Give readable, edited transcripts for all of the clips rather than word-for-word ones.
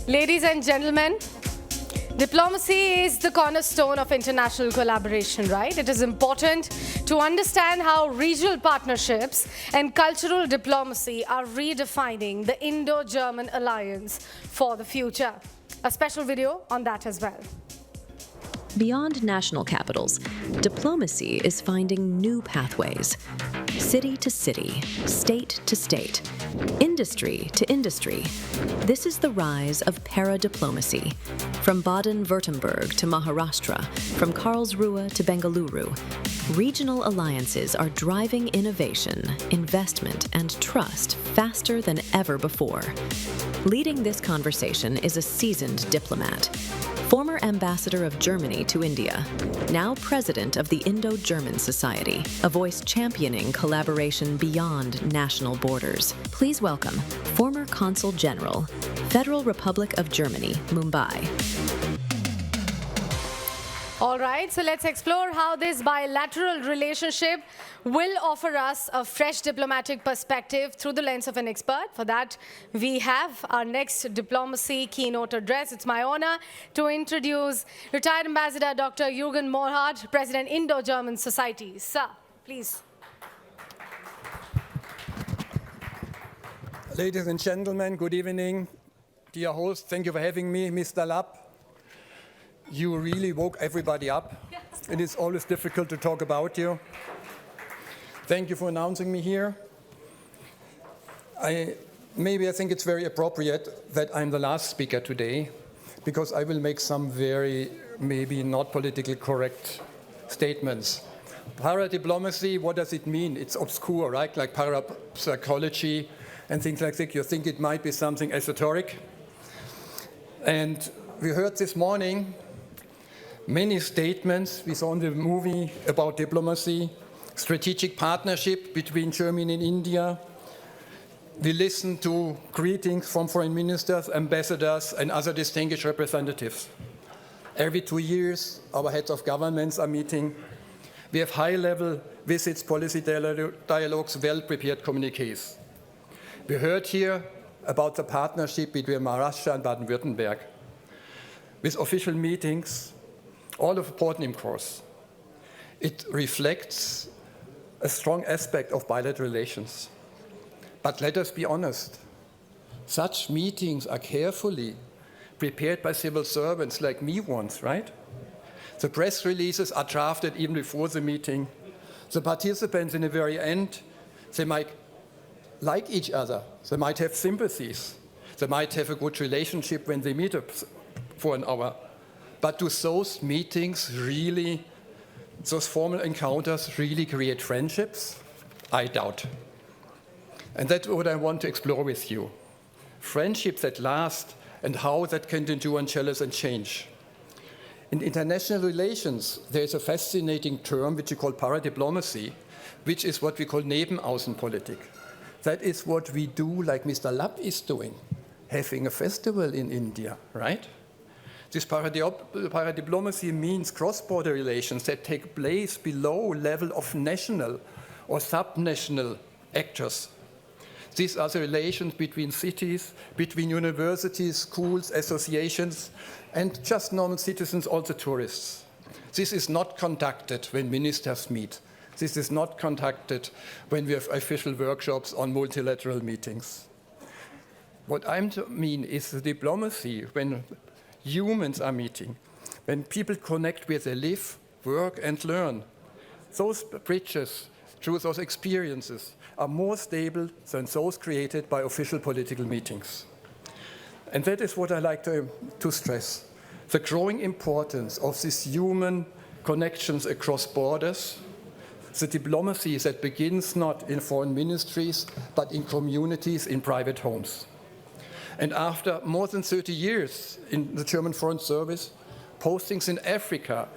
Ladies and gentlemen, diplomacy is the cornerstone of international collaboration, right? It is important to understand how regional partnerships and cultural diplomacy are redefining the Indo-German alliance for the future. A special video on that as well. Beyond national capitals, diplomacy is finding new pathways. City to city, state to state, industry to industry. This is the rise of Paradiplomacy. From Baden-Württemberg to Maharashtra, from Karlsruhe to Bengaluru, regional alliances are driving innovation, investment, and trust faster than ever before. Leading this conversation is a seasoned diplomat, former ambassador of Germany to India, now president of the Indo-German Society, a voice championing collaboration beyond national borders. Please welcome former Consul General, Federal Republic of Germany, Mumbai. All right, so let's explore how this bilateral relationship will offer us a fresh diplomatic perspective through the lens of an expert. For that, we have our next diplomacy keynote address. It's my honor to introduce retired Ambassador Dr. Jürgen Morhardt, President, Indo-German Society. Sir, please. Ladies and gentlemen, good evening. Dear host, thank you for having me, Mr. Lapp. You really woke everybody up. Yes. It is always difficult to talk about you. Thank you for announcing me here. I think it's very appropriate that I'm the last speaker today, because I will make some very, maybe not politically correct statements. Paradiplomacy, what does it mean? It's obscure, right? Like parapsychology and things like that. You think it might be something esoteric. And we heard this morning many statements we saw in the movie about diplomacy, strategic partnership between Germany and India. We listened to greetings from foreign ministers, ambassadors, and other distinguished representatives. Every 2 years, our heads of governments are meeting. We have high-level visits, policy dialogues, well-prepared communiques. We heard here about the partnership between Maharashtra and Baden-Württemberg, with official meetings, all of important, of course. It reflects a strong aspect of bilateral relations. But let us be honest, such meetings are carefully prepared by civil servants like me once, right? The press releases are drafted even before the meeting. The participants in the very end, they might like each other, they might have sympathies, they might have a good relationship when they meet up for an hour. But do those meetings really, those formal encounters really create friendships? I doubt. And that's what I want to explore with you. Friendships that last and how that can endure and challenge and change. In international relations, there is a fascinating term which we call paradiplomacy, which is what we call Nebenaußenpolitik. That is what we do, like Mr. Lapp is doing, having a festival in India, right? This paradiplomacy means cross-border relations that take place below level of national or subnational actors. These are the relations between cities, between universities, schools, associations, and just normal citizens, also tourists. This is not conducted when ministers meet. This is not conducted when we have official workshops on multilateral meetings. What I mean is the diplomacy when humans are meeting, when people connect where they live, work, and learn. Those bridges, through those experiences, are more stable than those created by official political meetings. And that is what I like to stress. The growing importance of these human connections across borders, the diplomacy that begins not in foreign ministries, but in communities, in private homes. And after more than 30 years in the German Foreign Service, postings in Africa,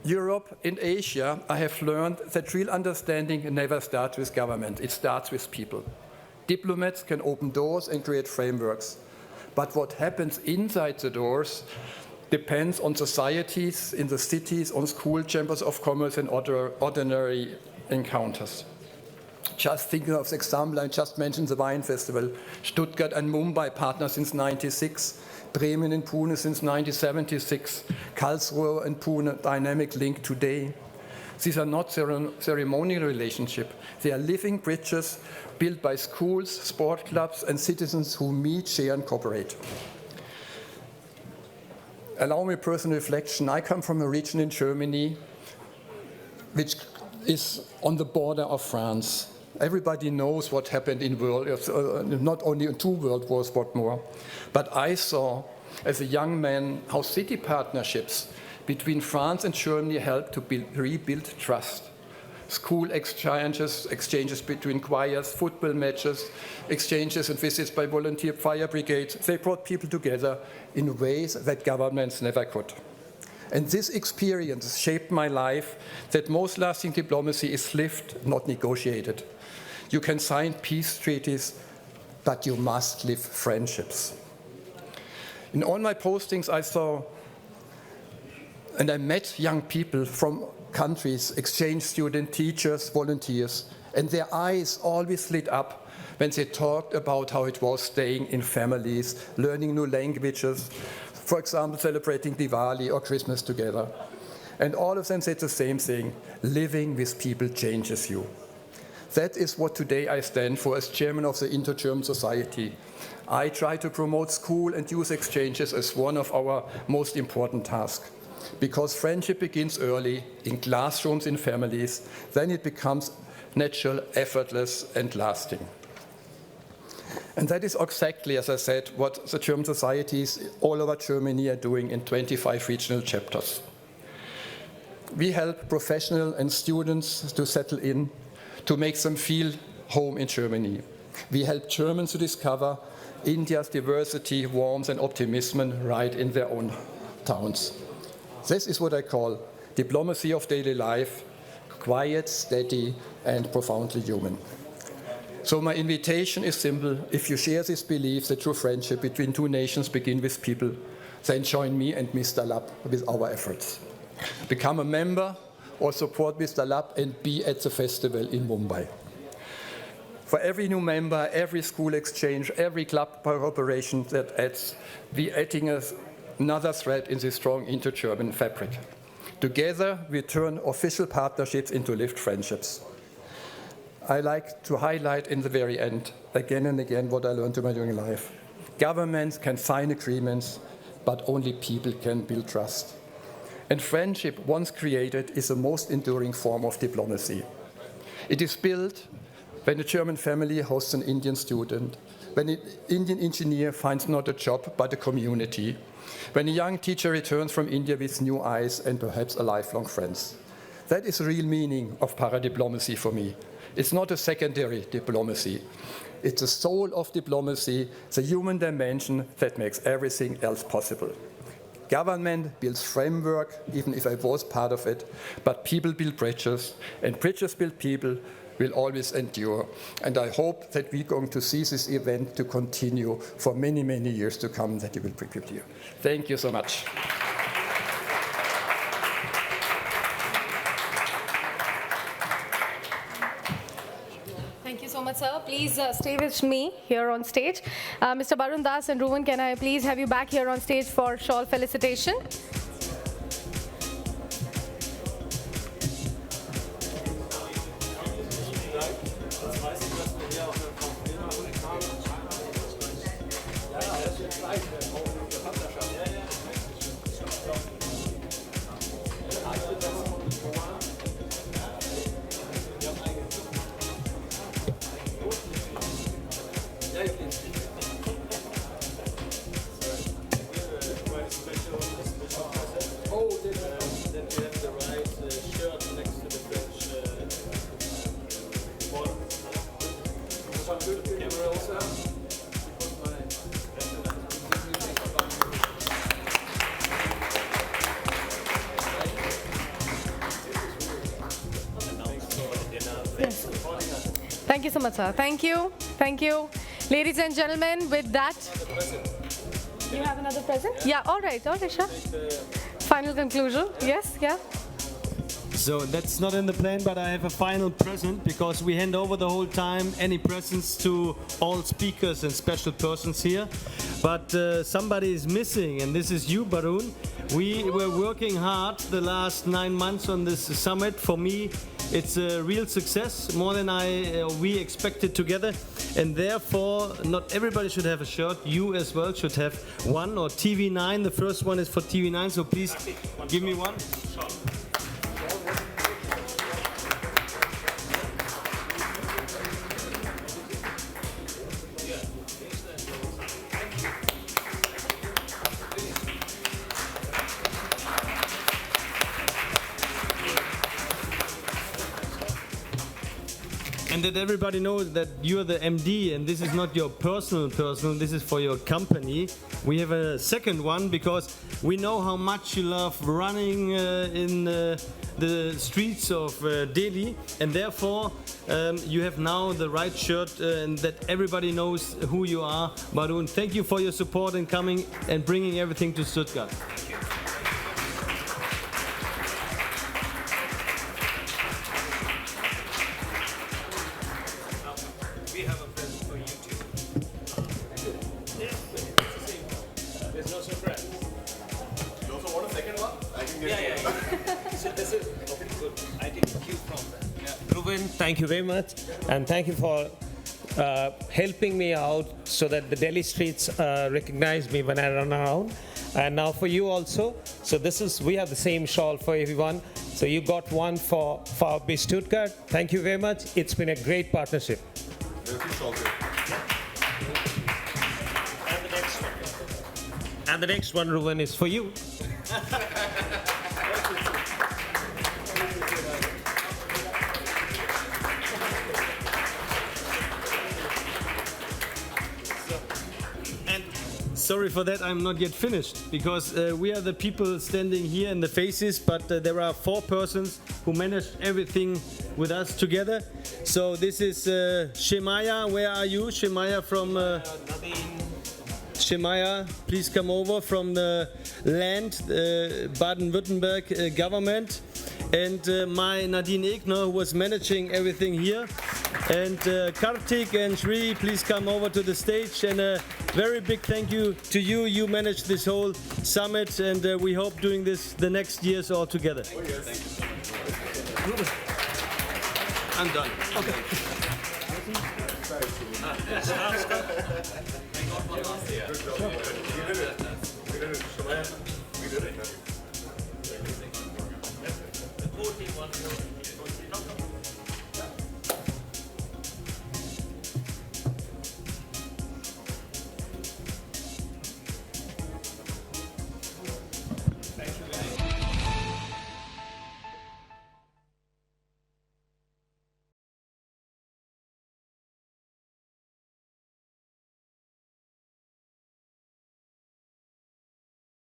Europe, and Asia, I have learned that real understanding never starts with government. It starts with people. Diplomats can open doors and create frameworks. But what happens inside the doors depends on societies, in the cities, on school chambers of commerce, and ordinary encounters. Just thinking of the example, I just mentioned the wine festival. Stuttgart and Mumbai partner since 96. Bremen and Pune since 1976. Karlsruhe and Pune dynamic link today. These are not ceremonial relationships. They are living bridges built by schools, sport clubs, and citizens who meet, share, and cooperate. Allow me a personal reflection. I come from a region in Germany which is on the border of France. Everybody knows what happened in not only in 2 world wars, but more. But I saw, as a young man, how city partnerships between France and Germany helped to rebuild trust. School exchanges between choirs, football matches, exchanges and visits by volunteer fire brigades. They brought people together in ways that governments never could. And this experience shaped my life, that most lasting diplomacy is lived, not negotiated. You can sign peace treaties, but you must live friendships. In all my postings, I saw and I met young people from countries, exchange students, teachers, volunteers, and their eyes always lit up when they talked about how it was staying in families, learning new languages, for example, celebrating Diwali or Christmas together. And all of them said the same thing: living with people changes you. That is what today I stand for as chairman of the Inter-German Society. I try to promote school and youth exchanges as one of our most important tasks. Because friendship begins early, in classrooms, in families, then it becomes natural, effortless, and lasting. And that is exactly, as I said, what the German societies all over Germany are doing in 25 regional chapters. We help professionals and students to settle in, to make them feel home in Germany. We help Germans to discover India's diversity, warmth, and optimism right in their own towns. This is what I call diplomacy of daily life, quiet, steady, and profoundly human. So my invitation is simple. If you share this belief that true friendship between 2 nations begin with people, then join me and Mr. Lapp with our efforts. Become a member or support Mr. Lapp and be at the festival in Mumbai. For every new member, every school exchange, every club cooperation that adds, we're adding another thread in this strong inter-German fabric. Together, we turn official partnerships into lived friendships. I like to highlight in the very end, again and again, what I learned in my young life. Governments can sign agreements, but only people can build trust. And friendship, once created, is the most enduring form of diplomacy. It is built when a German family hosts an Indian student, when an Indian engineer finds not a job but a community, when a young teacher returns from India with new eyes and perhaps a lifelong friends. That is the real meaning of paradiplomacy for me. It's not a secondary diplomacy. It's the soul of diplomacy, the human dimension that makes everything else possible. Government builds framework, even if I was part of it, but people build bridges, and bridges build people will always endure. And I hope that we're going to see this event to continue for many, many years to come, that you will be here. Thank you so much. Thank you so much, sir. Please stay with me here on stage. Mr. Barun Das and Ruben, can I please have you back here on stage for shawl felicitation? Thank you so much, sir. Thank you. Thank you. Ladies and gentlemen, with that, you have another present? Yeah, all right, sure. Final conclusion. Yes, yeah. So that's not in the plan, but I have a final present because we hand over the whole time any presents to all speakers and special persons here. But somebody is missing, and this is you, Barun. We were working hard the last 9 months on this summit. For me, it's a real success, more than we expected together. And therefore, not everybody should have a shirt. You as well should have one, or TV9. The first one is for TV9, so please give me one. And that everybody knows that you're the MD and this is not your personal, this is for your company. We have a second one because we know how much you love running in the streets of Delhi, and therefore you have now the right shirt and that everybody knows who you are. Barun, thank you for your support and coming and bringing everything to Stuttgart. Thank you very much, and thank you for helping me out so that the Delhi streets recognize me when I run around. And now for you also. So we have the same shawl for everyone. So you got one for B Stuttgart. Thank you very much. It's been a great partnership. And the next one, Ruben, is for you. Sorry for that, I'm not yet finished, because we are the people standing here in the faces, but there are 4 persons who managed everything with us together. So this is Shemaya. Where are you? Shemaya from... Shemaya, please come over from the land, Baden-Württemberg government. And my Nadine Egner, who was managing everything here. And Kartik and Shri, please come over to the stage. And a very big thank you to you. You managed this whole summit, and we hope doing this the next years all together. Thank you so much. I'm done. Okay.